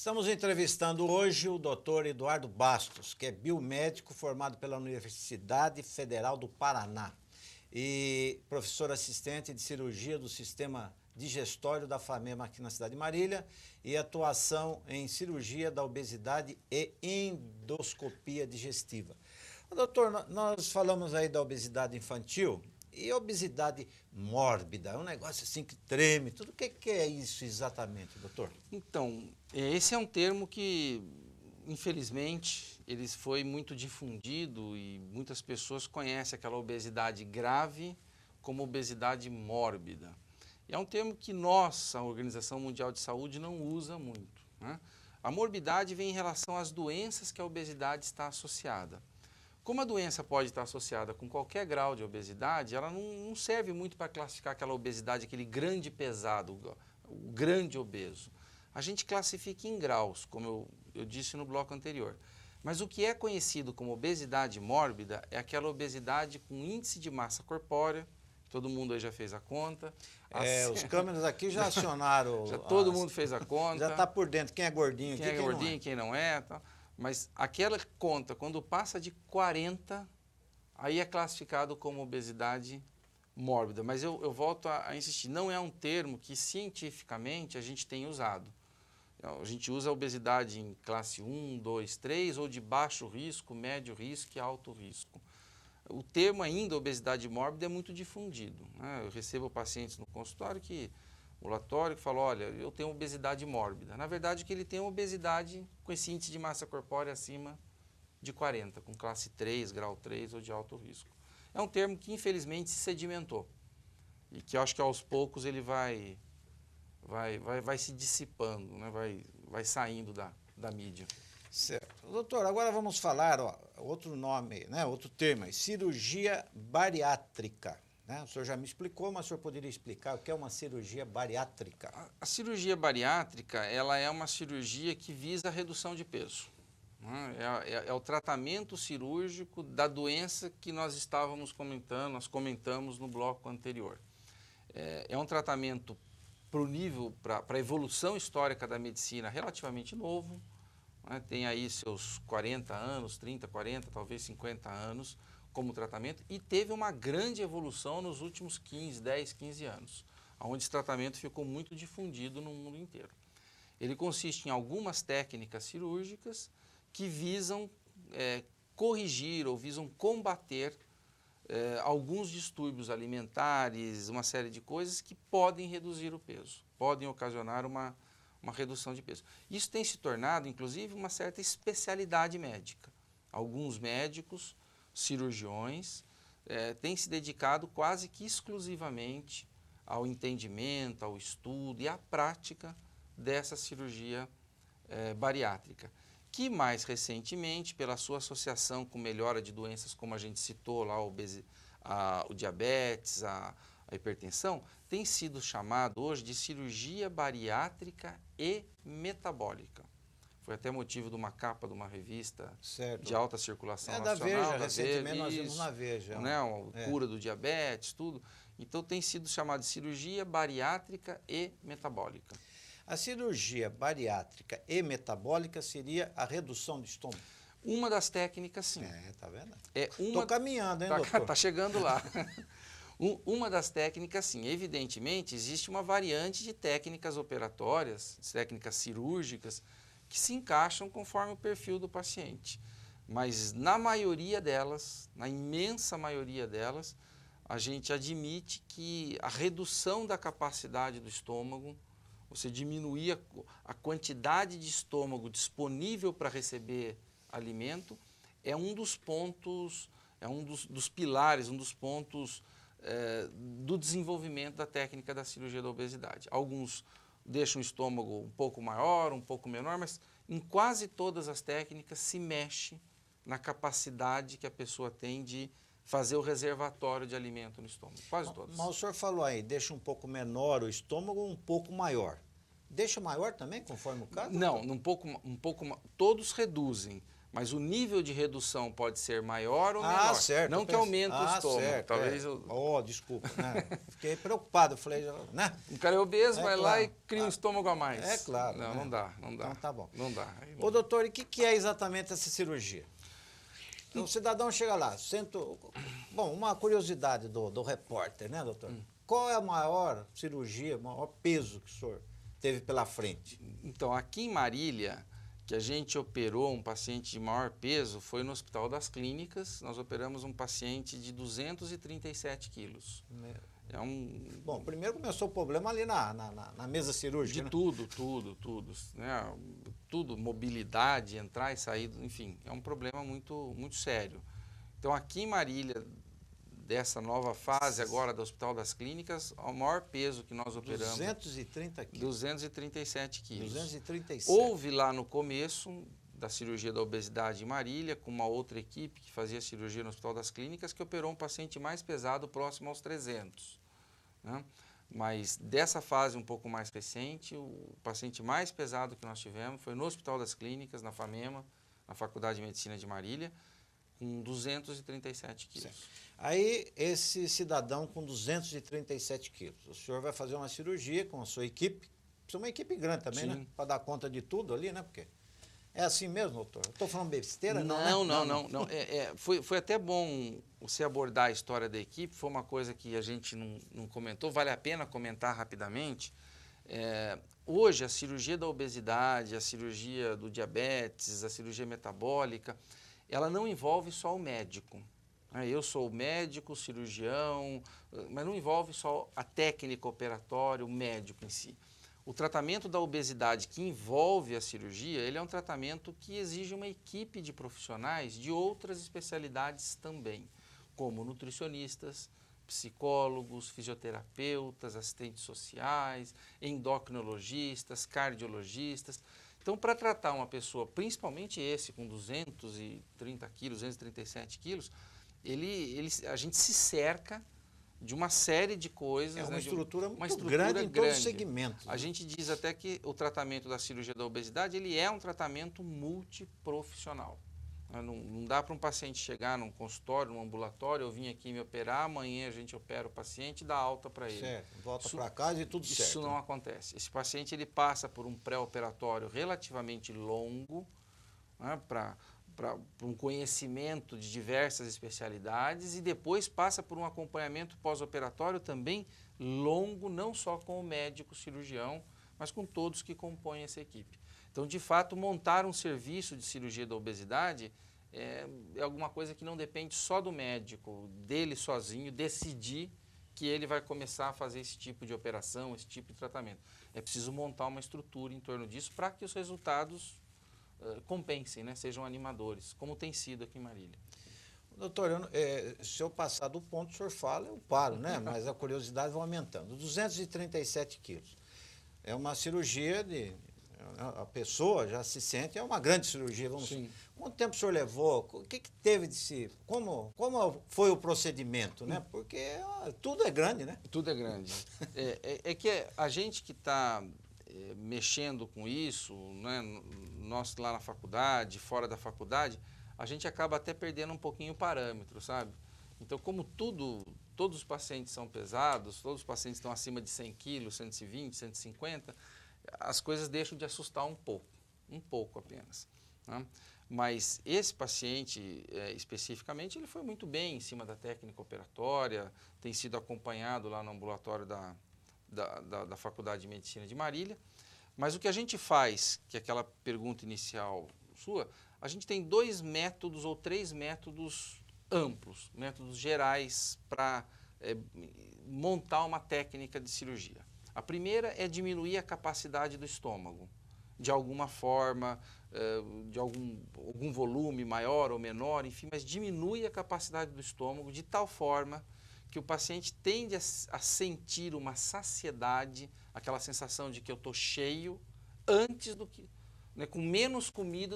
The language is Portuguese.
Estamos entrevistando hoje o Dr. Eduardo Bastos, que é biomédico formado pela Universidade Federal do Paraná e professor assistente de cirurgia do Sistema Digestório da FAMEMA aqui na cidade de Marília e atuação em cirurgia da obesidade e endoscopia digestiva. Doutor, nós falamos aí da obesidade infantil e obesidade mórbida, é um negócio assim que treme, tudo. O que é isso exatamente, doutor? Então, esse é um termo que, infelizmente, ele foi muito difundido e muitas pessoas conhecem aquela obesidade grave como obesidade mórbida. E é um termo que nós, a Organização Mundial de Saúde, não usa muito, né? A morbidade vem em relação às doenças que a obesidade está associada. Como a doença pode estar associada com qualquer grau de obesidade, ela não serve muito para classificar aquela obesidade, aquele grande pesado, o grande obeso. A gente classifica em graus, como eu disse no bloco anterior. Mas o que é conhecido como obesidade mórbida é aquela obesidade com índice de massa corpórea, todo mundo aí já fez a conta. Os câmeras aqui já acionaram. Todo mundo fez a conta. Já está por dentro, quem é gordinho, quem é gordinho, quem não é. Tal. Mas aquela conta, quando passa de 40, aí é classificado como obesidade mórbida. Mas eu volto a insistir, não é um termo que cientificamente a gente tem usado. A gente usa a obesidade em classe 1, 2, 3, ou de baixo risco, médio risco e alto risco. O termo ainda obesidade mórbida é muito difundido, né? Eu recebo pacientes no consultório ambulatório que falam, olha, eu tenho obesidade mórbida. Na verdade, que ele tem obesidade com esse índice de massa corpórea acima de 40, com classe 3, grau 3 ou de alto risco. É um termo que, infelizmente, se sedimentou e que eu acho que aos poucos ele vai se dissipando, né? vai saindo da mídia. Certo. Doutor, agora vamos falar, outro nome, né? Outro termo, cirurgia bariátrica. Né? O senhor já me explicou, mas o senhor poderia explicar o que é uma cirurgia bariátrica? A cirurgia bariátrica, ela é uma cirurgia que visa a redução de peso. Né? É o tratamento cirúrgico da doença que nós comentamos no bloco anterior. É um tratamento para a evolução histórica da medicina relativamente novo, né? Tem aí seus 40 anos, 30, 40, talvez 50 anos, como tratamento, e teve uma grande evolução nos últimos 10, 15 anos, onde esse tratamento ficou muito difundido no mundo inteiro. Ele consiste em algumas técnicas cirúrgicas que visam corrigir ou visam combater alguns distúrbios alimentares, uma série de coisas que podem reduzir o peso, podem ocasionar uma redução de peso. Isso tem se tornado, inclusive, uma certa especialidade médica. Alguns médicos, cirurgiões, têm se dedicado quase que exclusivamente ao entendimento, ao estudo e à prática dessa cirurgia bariátrica, que mais recentemente, pela sua associação com melhora de doenças como a gente citou lá, o diabetes, a hipertensão, tem sido chamado hoje de cirurgia bariátrica e metabólica. Foi até motivo de uma capa de uma revista de alta circulação nacional. Da Veja, recentemente nós vimos na Veja. Né, a cura do diabetes, tudo. Então tem sido chamado de cirurgia bariátrica e metabólica. A cirurgia bariátrica e metabólica seria a redução do estômago? Uma das técnicas, sim. Tá vendo? Estou caminhando, hein, doutor? Está chegando lá. Uma das técnicas, sim. Evidentemente, existe uma variante de técnicas operatórias, técnicas cirúrgicas, que se encaixam conforme o perfil do paciente. Mas na maioria delas, na imensa maioria delas, a gente admite que a redução da capacidade do estômago, você diminuir a quantidade de estômago disponível para receber alimento, é um dos pontos, dos pilares, um dos pontos do desenvolvimento da técnica da cirurgia da obesidade. Alguns deixam o estômago um pouco maior, um pouco menor, mas em quase todas as técnicas se mexe na capacidade que a pessoa tem de fazer o reservatório de alimento no estômago. Quase todas. Mas o senhor falou aí, deixa um pouco menor o estômago ou um pouco maior? Deixa maior também, conforme o caso? Não, todos reduzem, Mas o nível de redução pode ser maior ou menor. Certo. Não que aumente o estômago. Certo, Talvez desculpa. Né? Fiquei preocupado. Falei, né? Um cara é obeso, vai lá e claro. cria um estômago a mais. É claro. Não, né? não dá. Então tá bom. Não dá. Ô, doutor, e o que é exatamente essa cirurgia? Então, o cidadão chega lá, Bom, uma curiosidade do repórter, né, doutor? Qual é a maior cirurgia, o maior peso que o senhor teve pela frente? Então, aqui em Marília, que a gente operou um paciente de maior peso, foi no Hospital das Clínicas. Nós operamos um paciente de 237 quilos. Bom, primeiro começou o problema ali na mesa cirúrgica, de né? tudo, né? Tudo, mobilidade, entrar e sair, enfim, é um problema muito, muito sério. Então, aqui em Marília, dessa nova fase agora do Hospital das Clínicas, o maior peso que nós operamos... 230 quilos. 237 quilos. 237. Houve lá no começo da cirurgia da obesidade em Marília, com uma outra equipe que fazia cirurgia no Hospital das Clínicas, que operou um paciente mais pesado, próximo aos 300. Né? Mas dessa fase um pouco mais recente, o paciente mais pesado que nós tivemos foi no Hospital das Clínicas, na FAMEMA, na Faculdade de Medicina de Marília, com 237 quilos. Certo. Aí, esse cidadão com 237 quilos, o senhor vai fazer uma cirurgia com a sua equipe, precisa uma equipe grande também, Sim. né? Para dar conta de tudo ali, né? Porque é assim mesmo, doutor? Estou falando besteira? Não. Foi até bom você abordar a história da equipe, foi uma coisa que a gente não comentou, vale a pena comentar rapidamente. Hoje, a cirurgia da obesidade, a cirurgia do diabetes, a cirurgia metabólica, ela não envolve só o médico. Eu sou médico, cirurgião, mas não envolve só a técnica operatória, o médico em si. O tratamento da obesidade que envolve a cirurgia, ele é um tratamento que exige uma equipe de profissionais de outras especialidades também, como nutricionistas, psicólogos, fisioterapeutas, assistentes sociais, endocrinologistas, cardiologistas. Então, para tratar uma pessoa, principalmente esse com 230 quilos, 237 quilos, a gente se cerca de uma série de coisas. É uma né, estrutura uma muito grande em todos os segmentos. A gente diz até que o tratamento da cirurgia da obesidade, ele é um tratamento multiprofissional. Não dá para um paciente chegar num consultório, num ambulatório, eu vim aqui me operar, amanhã a gente opera o paciente e dá alta para ele. Certo, volta para casa e tudo certo. Isso não acontece. Esse paciente ele passa por um pré-operatório relativamente longo, né, para um conhecimento de diversas especialidades e depois passa por um acompanhamento pós-operatório também longo, não só com o médico cirurgião, mas com todos que compõem essa equipe. Então, de fato, montar um serviço de cirurgia da obesidade é alguma coisa que não depende só do médico, dele sozinho, decidir que ele vai começar a fazer esse tipo de operação, esse tipo de tratamento. É preciso montar uma estrutura em torno disso para que os resultados compensem, né? Sejam animadores, como tem sido aqui em Marília. Doutor, se eu passar do ponto, o senhor fala, eu paro, né? Mas a curiosidade vai aumentando. 237 quilos. É uma cirurgia a pessoa já se sente, é uma grande cirurgia, vamos dizer. Quanto tempo o senhor levou? O que teve de si? Como foi o procedimento, né? Porque tudo é grande, né? Tudo é grande. É que a gente que está mexendo com isso, né, nós lá na faculdade, fora da faculdade, a gente acaba até perdendo um pouquinho o parâmetro, sabe? Então, como todos os pacientes são pesados, todos os pacientes estão acima de 100 quilos, 120, 150, as coisas deixam de assustar um pouco apenas. Né? Mas esse paciente, especificamente, ele foi muito bem em cima da técnica operatória, tem sido acompanhado lá no ambulatório da Faculdade de Medicina de Marília. Mas o que a gente faz, que é aquela pergunta inicial sua, a gente tem 2 métodos ou 3 métodos amplos, métodos gerais para montar uma técnica de cirurgia. A primeira é diminuir a capacidade do estômago, de alguma forma, de algum volume maior ou menor, enfim, mas diminui a capacidade do estômago de tal forma que o paciente tende a sentir uma saciedade, aquela sensação de que eu estou cheio, antes do que, né, com menos comida